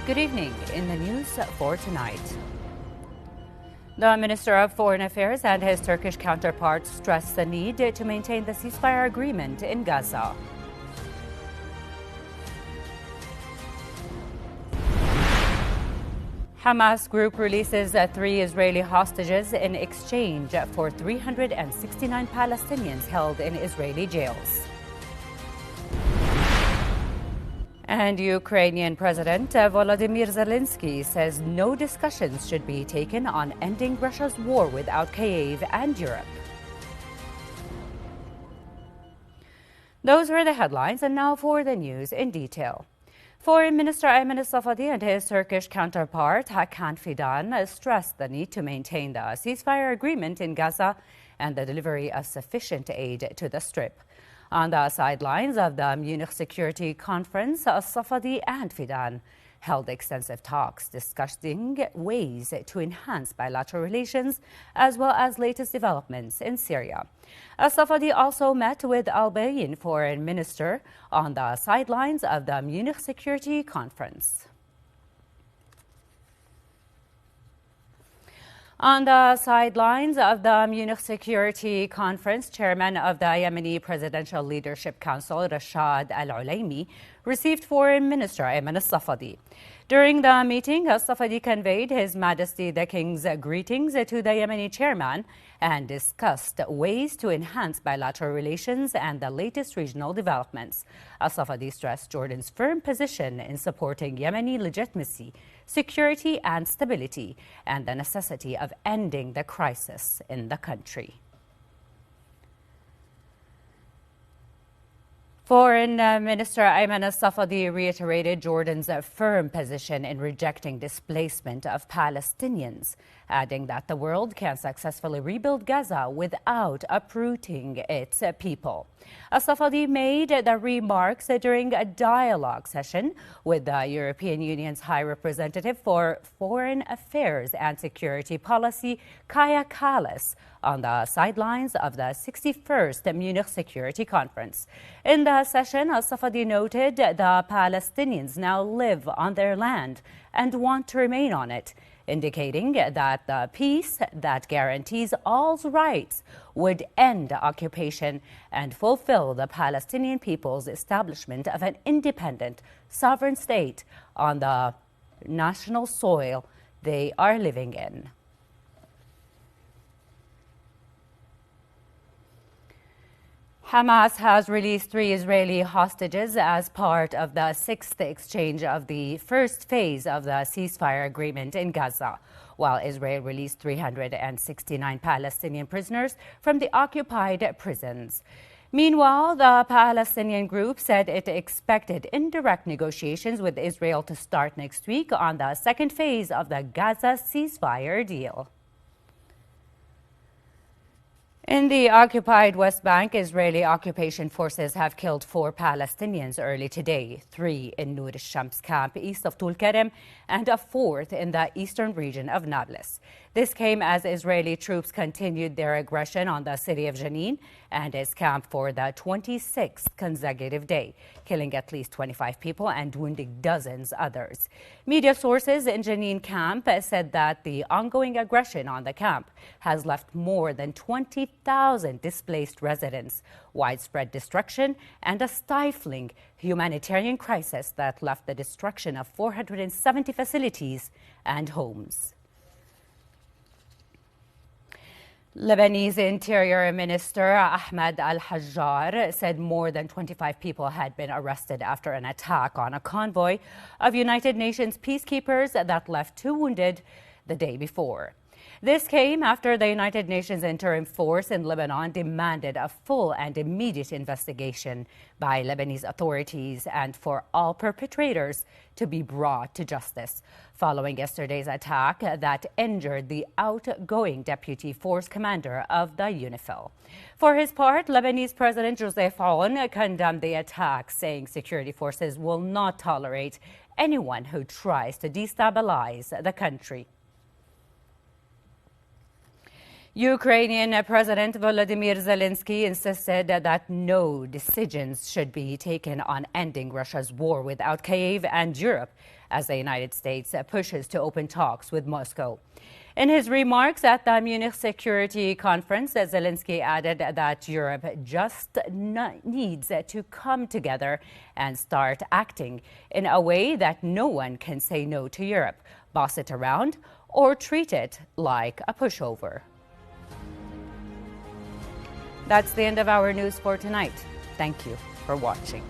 Good evening. In the news for tonight. The Minister of Foreign Affairs and his Turkish counterpart stressed the need to maintain the ceasefire agreement in Gaza. Hamas group releases 3 Israeli hostages in exchange for 369 Palestinians held in Israeli jails. And Ukrainian President Volodymyr Zelensky says no discussions should be taken on ending Russia's war without Kyiv and Europe. Those were the headlines, and now for the news in detail. Foreign Minister Ayman al-Safadi and his Turkish counterpart Hakan Fidan stressed the need to maintain the ceasefire agreement in Gaza and the delivery of sufficient aid to the Strip. On the sidelines of the Munich Security Conference, al-Safadi and Fidan held extensive talks discussing ways to enhance bilateral relations as well as latest developments in Syria. Al-Safadi also met with Albanian Foreign Minister on the sidelines of the Munich Security Conference. On the sidelines of the Munich Security Conference, Chairman of the Yemeni Presidential Leadership Council, Rashad Al-Ulaimi, received Foreign Minister Ayman al-Safadi. During the meeting, al-Safadi conveyed His Majesty the King's greetings to the Yemeni chairman and discussed ways to enhance bilateral relations and the latest regional developments. Al-Safadi stressed Jordan's firm position in supporting Yemeni legitimacy, security and stability, and the necessity of ending the crisis in the country. Foreign Minister Ayman al-Safadi reiterated Jordan's firm position in rejecting displacement of Palestinians, adding that the world can successfully rebuild Gaza without uprooting its people. Al-Safadi made the remarks during a dialogue session with the European Union's High Representative for Foreign Affairs and Security Policy, Kaja Kallas, on the sidelines of the 61st Munich Security Conference. In the session, al-Safadi noted the Palestinians now live on their land and want to remain on it, indicating that the peace that guarantees all's rights would end occupation and fulfill the Palestinian people's establishment of an independent, sovereign state on the national soil they are living in. Hamas has released 3 Israeli hostages as part of the 6th exchange of the first phase of the ceasefire agreement in Gaza, while Israel released 369 Palestinian prisoners from the occupied prisons. Meanwhile, the Palestinian group said it expected indirect negotiations with Israel to start next week on the second phase of the Gaza ceasefire deal. In the occupied West Bank, Israeli occupation forces have killed 4 Palestinians early today, 3 in Nur al-Shams camp east of Tulkarem and a 4th in the eastern region of Nablus. This came as Israeli troops continued their aggression on the city of Jenin and its camp for the 26th consecutive day, killing at least 25 people and wounding dozens others. Media sources in Jenin camp said that the ongoing aggression on the camp has left more than 20,000 displaced residents, widespread destruction, and a stifling humanitarian crisis that left the destruction of 470 facilities and homes. Lebanese Interior Minister Ahmed al-Hajjar said more than 25 people had been arrested after an attack on a convoy of United Nations peacekeepers that left 2 wounded the day before. This came after the United Nations interim force in Lebanon demanded a full and immediate investigation by Lebanese authorities and for all perpetrators to be brought to justice, following yesterday's attack that injured the outgoing deputy force commander of the UNIFIL. For his part, Lebanese President Joseph Aoun condemned the attack, saying security forces will not tolerate anyone who tries to destabilize the country. Ukrainian President Volodymyr Zelensky insisted that no decisions should be taken on ending Russia's war without Kyiv and Europe as the United States pushes to open talks with Moscow. In his remarks at the Munich Security Conference, Zelensky added that Europe just needs to come together and start acting in a way that no one can say no to Europe, boss it around, or treat it like a pushover. That's the end of our news for tonight. Thank you for watching.